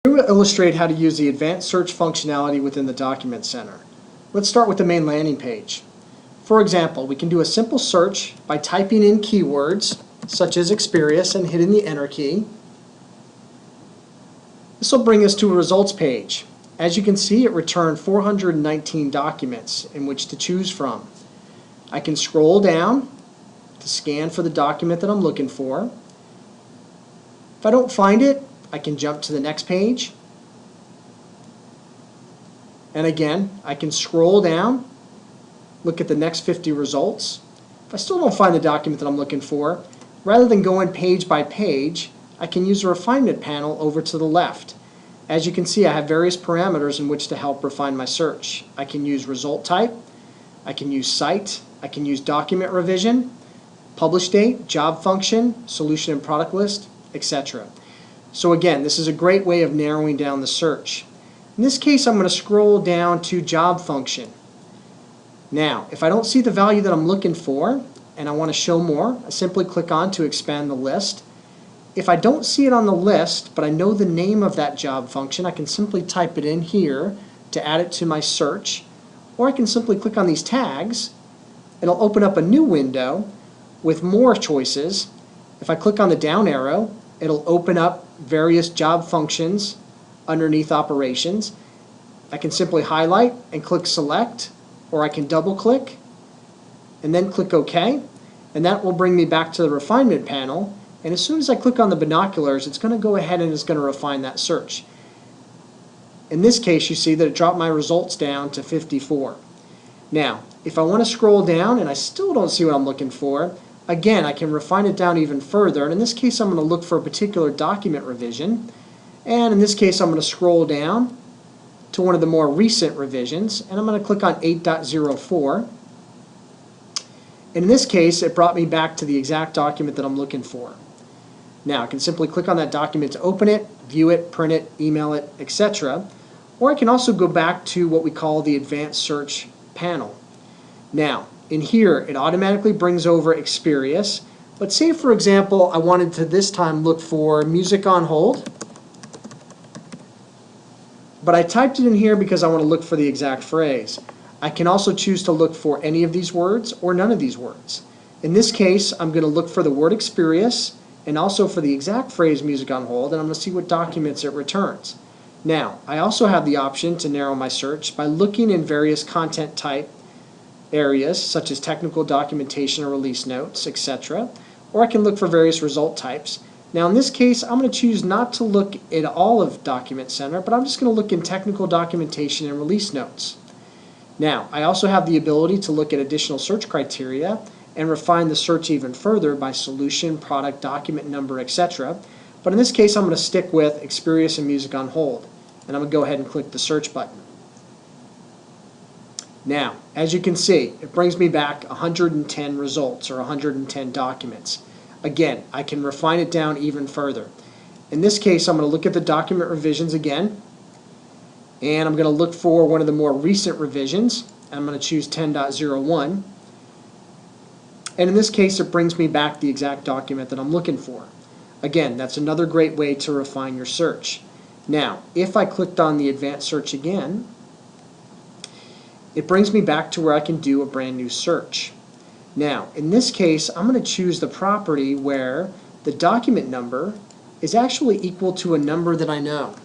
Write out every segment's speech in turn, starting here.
We will illustrate how to use the advanced search functionality within the Document Center. Let's start with the main landing page. For example, we can do a simple search by typing in keywords such as Experius and hitting the Enter key. This will bring us to a results page. As you can see, it returned 419 documents in which to choose from. I can scroll down to scan for the document that I'm looking for. If I don't find it, I can jump to the next page. And again, I can scroll down, look at the next 50 results. If I still don't find the document that I'm looking for, rather than going page by page, I can use the refinement panel over to the left. As you can see, I have various parameters in which to help refine my search. I can use result type, I can use site, I can use document revision, publish date, job function, solution and product list, etc. So again, this is a great way of narrowing down the search. In this case, I'm going to scroll down to job function. Now, if I don't see the value that I'm looking for and I want to show more, I simply click on to expand the list. If I don't see it on the list, but I know the name of that job function, I can simply type it in here to add it to my search, or I can simply click on these tags. It'll open up a new window with more choices. If I click on the down arrow, it'll open up various job functions underneath operations. I can simply highlight and click select, or I can double click and then click OK, and that will bring me back to the refinement panel. And as soon as I click on the binoculars, it's going to go ahead and it's going to refine that search. In this case, you see that it dropped my results down to 54. Now, if I want to scroll down and I still don't see what I'm looking for, again, I can refine it down even further. And in this case, I'm going to look for a particular document revision. And in this case, I'm going to scroll down to one of the more recent revisions, and I'm going to click on 8.04. And in this case, it brought me back to the exact document that I'm looking for. Now, I can simply click on that document to open it, view it, print it, email it, etc. Or I can also go back to what we call the advanced search panel. Now, in here, it automatically brings over Experius. But say, for example, I wanted to this time look for music on hold. But I typed it in here because I want to look for the exact phrase. I can also choose to look for any of these words or none of these words. In this case, I'm going to look for the word Experius and also for the exact phrase music on hold, and I'm going to see what documents it returns. Now, I also have the option to narrow my search by looking in various content type areas such as technical documentation or release notes, etc. Or I can look for various result types. Now in this case, I'm going to choose not to look at all of Document Center, but I'm just going to look in technical documentation and release notes. Now, I also have the ability to look at additional search criteria and refine the search even further by solution, product, document number, etc. But in this case, I'm going to stick with Experius and music on hold. And I'm going to go ahead and click the search button. Now, as you can see, it brings me back 110 results or 110 documents. Again, I can refine it down even further. In this case, I'm going to look at the document revisions again, and I'm going to look for one of the more recent revisions. I'm going to choose 10.01. And in this case, it brings me back the exact document that I'm looking for. Again, that's another great way to refine your search. Now, if I clicked on the advanced search again, it brings me back to where I can do a brand new search. Now, in this case, I'm going to choose the property where the document number is actually equal to a number that I know.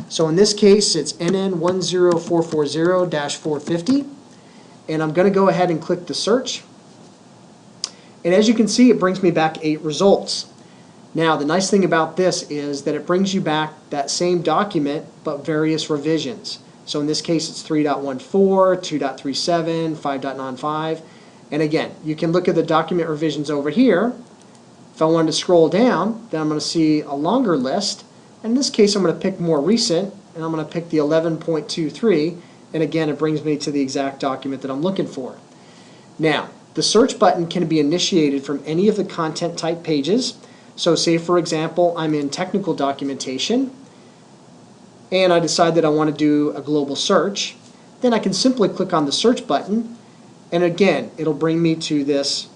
So in this case, it's NN10440-450, and I'm going to go ahead and click the search. And as you can see, it brings me back 8 results. Now, the nice thing about this is that it brings you back that same document, but various revisions. So in this case, it's 3.14, 2.37, 5.95. And again, you can look at the document revisions over here. If I wanted to scroll down, then I'm going to see a longer list. In this case, I'm going to pick more recent, and I'm going to pick the 11.23, and again, it brings me to the exact document that I'm looking for. Now, the search button can be initiated from any of the content type pages. So say, for example, I'm in technical documentation, and I decide that I want to do a global search. Then I can simply click on the search button, and again, it'll bring me to this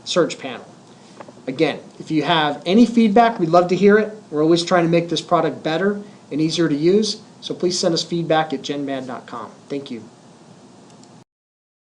search panel. Again, if you have any feedback, we'd love to hear it. We're always trying to make this product better, and easier to use. So please send us feedback at genmad.com. Thank you.